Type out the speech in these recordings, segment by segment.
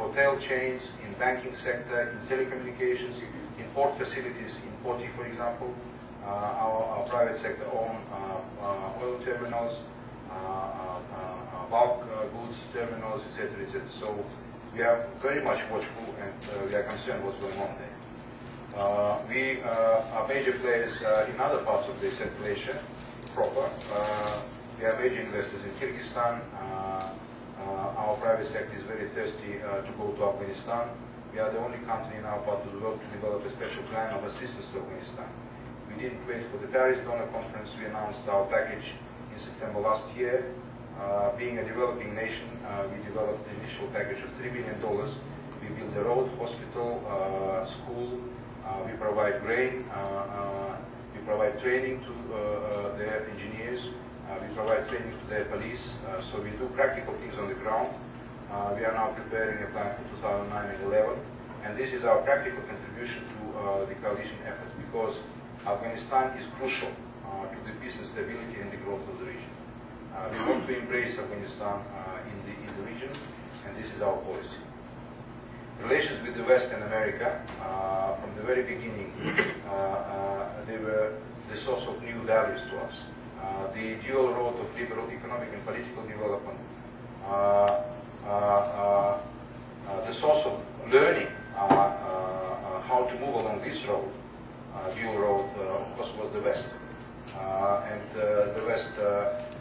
hotel chains, in banking sector, in telecommunications, in port facilities, in Poti, for example. Our private sector own oil terminals, bulk goods terminals, etc., etc. So we are very much watchful, and we are concerned what's going on there. We are major players in other parts of the Central Asia proper. We are major investors in Kyrgyzstan. Our private sector is very thirsty to go to Afghanistan. We are the only country in our part of the world to develop a special plan of assistance to Afghanistan. We didn't wait for the Paris Donor Conference. We announced our package in September last year. Being a developing nation, we developed the initial package of $3 billion. We build a road, hospital, school. We provide grain. We provide training to their engineers. We provide training to their police. So we do practical things on the ground. We are now preparing a plan for 2009 and 11. And this is our practical contribution to the coalition efforts, because Afghanistan is crucial to the peace and stability and the growth of the region. We want to embrace Afghanistan in the region, and this is our policy. Relations with the West and America, from the very beginning, they were the source of new values to us. The dual road of liberal economic and political development, the source of learning how to move along this road, dual road, of course, was the West. And the West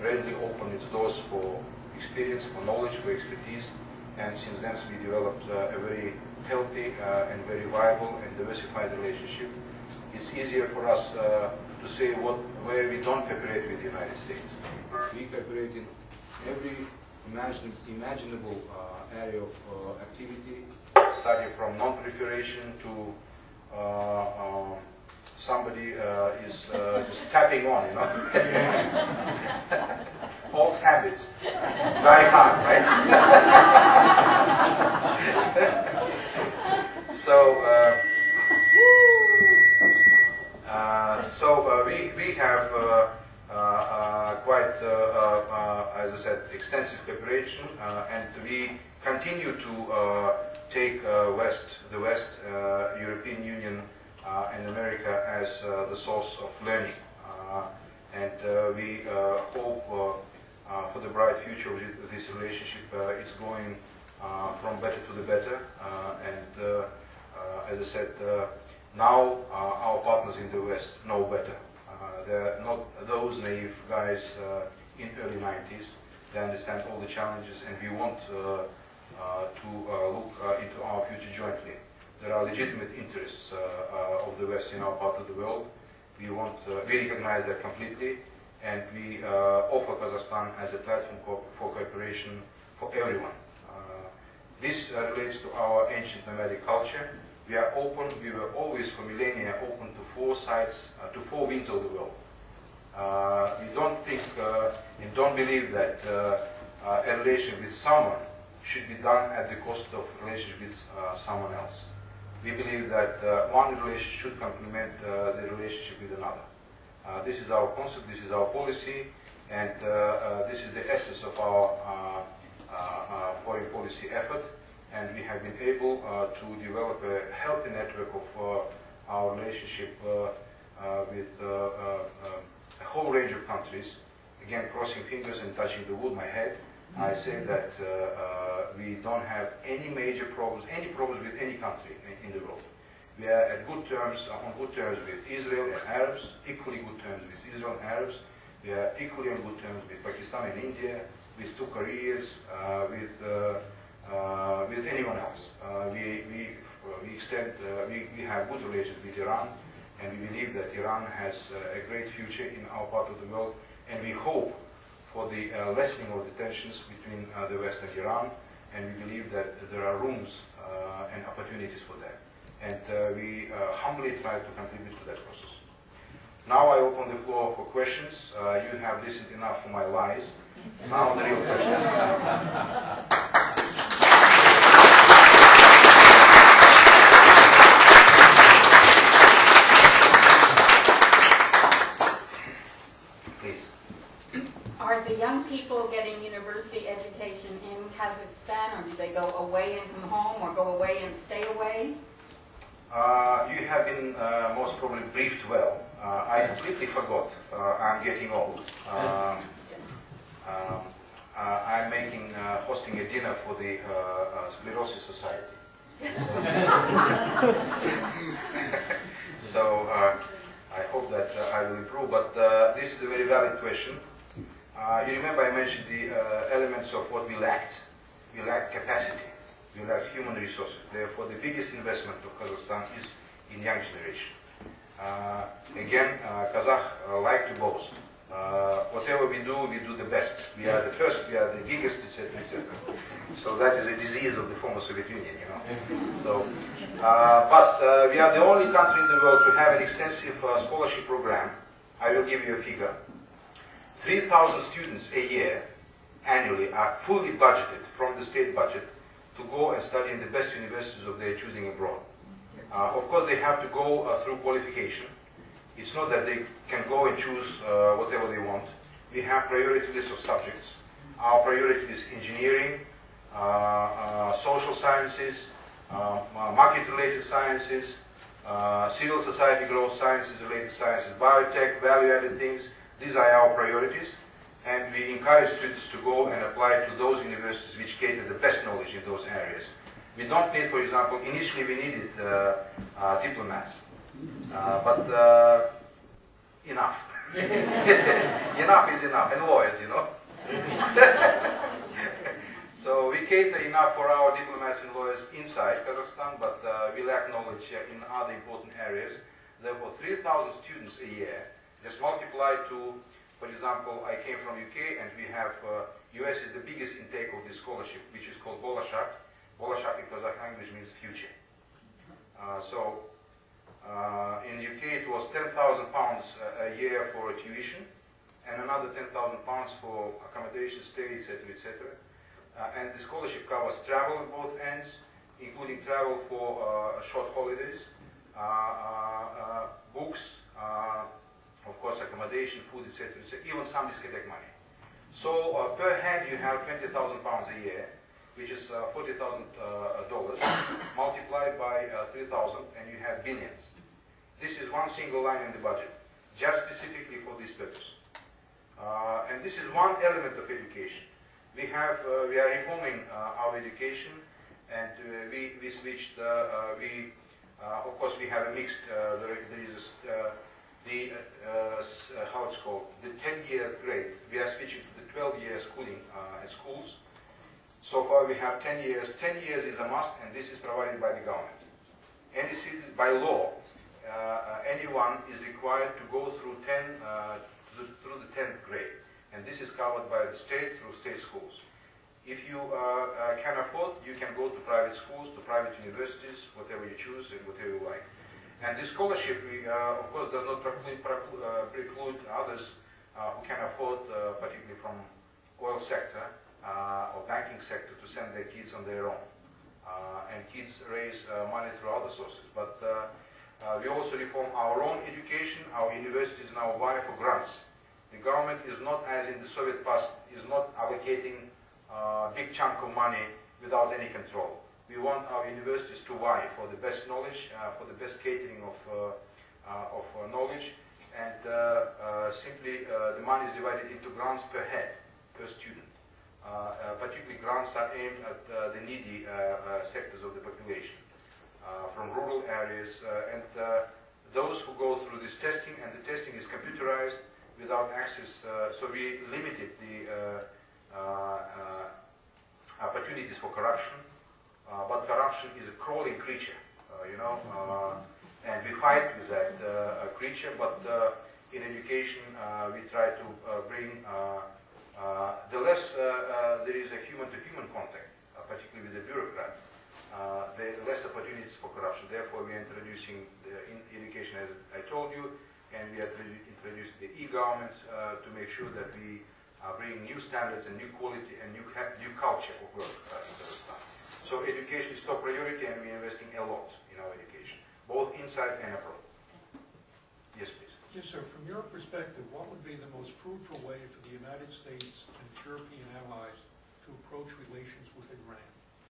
readily opened its doors for experience, for knowledge, for expertise, and since then we developed a very healthy and very viable and diversified relationship. It's easier for us to say where we don't cooperate with the United States. We cooperate in every imaginable area of activity, starting from non-proliferation to somebody is just tapping on, you know. Old habits die hard, right? We have quite, as I said, extensive cooperation, and we continue to take the West, European Union, and America as the source of learning. And we hope for the bright future of this relationship. It's going from better to the better. As I said, now our partners in the West know better. They're not those naive guys in early 90s. They understand all the challenges, and we want to look into our future jointly. There are legitimate interests of the West in our part of the world. We recognize that completely, and we offer Kazakhstan as a platform for cooperation for everyone. This relates to our ancient nomadic culture. We are open, we were always for millennia open to four sides, to four winds of the world. We don't think and don't believe that a relation with someone should be done at the cost of relationship with someone else. We believe that one relationship should complement the relationship with another. This is our concept, this is our policy, and this is the essence of our foreign policy effort. And we have been able to develop a healthy network of our relationship with a whole range of countries. Again, crossing fingers and touching the wood, my head, I say that we don't have any major problems, with any country in the world. We are at good terms, on good terms with Israel and Arabs, equally good terms with Israel and Arabs. We are equally on good terms with Pakistan and India, with two Koreas, with anyone else. We have good relations with Iran, and we believe that Iran has a great future in our part of the world, and we hope for the lessening of the tensions between the West and Iran, and we believe that there are rooms and opportunities for that. And we humbly try to contribute to that process. Now I open the floor for questions. You have listened enough for my lies. Now the real questions. Are the young people getting university education in Kazakhstan, or do they go away and from home or go away and stay away? You have been most probably briefed well. I completely forgot. I'm getting old. I'm hosting a dinner for the Sclerosis Society. So I hope that I will improve. But this is a very valid question. You remember I mentioned the elements of what we lacked. We lacked capacity. We lacked human resources. Therefore, the biggest investment of Kazakhstan is in young generation. Again, Kazakh like to boast. Whatever we do the best. We are the first, we are the biggest, etc., etc. So that is a disease of the former Soviet Union, you know. So, but we are the only country in the world to have an extensive scholarship program. I will give you a figure. 3,000 students a year, annually, are fully budgeted from the state budget to go and study in the best universities of their choosing abroad. Of course, they have to go through qualification. It's not that they can go and choose whatever they want. We have priority lists of subjects. Our priority is engineering, social sciences, market-related sciences, civil society growth sciences, related sciences, biotech, value-added things. These are our priorities. And we encourage students to go and apply to those universities which cater the best knowledge in those areas. We don't need, for example, initially we needed diplomats, but enough. Enough is enough, and lawyers, you know. So we cater enough for our diplomats and lawyers inside Kazakhstan, but we lack knowledge in other important areas. Therefore, 3,000 students a year, just multiply to, for example, I came from UK, and we have, US is the biggest intake of this scholarship, which is called Bolashak. Bolashak in Kazakh language means future. In UK it was £10,000 a year for tuition, and another £10,000 for accommodation, stay, etc., etc. And the scholarship covers travel at both ends, including travel for short holidays, books, of course, accommodation, food, etc., even some discotheque money. So per head you have £20,000 a year, which is $40,000 multiplied by 3,000, and you have billions. This is one single line in the budget, just specifically for this purpose. And this is one element of education. We are reforming our education, and we switched. Of course, we have a mixed. There is how it's called, the 10-year grade. We are switching to the 12-year schooling at schools. So far we have 10 years. 10 years is a must, and this is provided by the government. Any citizen, by law, anyone is required to go through through the 10th grade, and this is covered by the state through state schools. If you can afford, you can go to private schools, to private universities, whatever you choose and whatever you like. And this scholarship, of course, does not preclude others who can afford, particularly from oil sector or banking sector, to send their kids on their own. And kids raise money through other sources. But we also reform our own education. Our universities now vie for grants. The government is not, as in the Soviet past, is not allocating a big chunk of money without any control. We want our universities to vie for the best knowledge, for the best catering of knowledge, and simply the money is divided into grants per head, per student. Particularly grants are aimed at the needy sectors of the population, from rural areas, and those who go through this testing, and the testing is computerized without access, so we limited the opportunities for corruption. But corruption is a crawling creature, and we fight with that creature. But in education, we try to bring the less there is a human-to-human contact, particularly with the bureaucrat, the less opportunities for corruption. Therefore, we are introducing in education, as I told you, and we are introducing the e-government to make sure that we bring new standards and new quality and new culture of work in Kazakhstan. So education is top priority, and we are investing a lot in our education, both inside and abroad. Yes, please. Yes, sir. From your perspective, what would be the most fruitful way for the United States and its European allies to approach relations with Iran?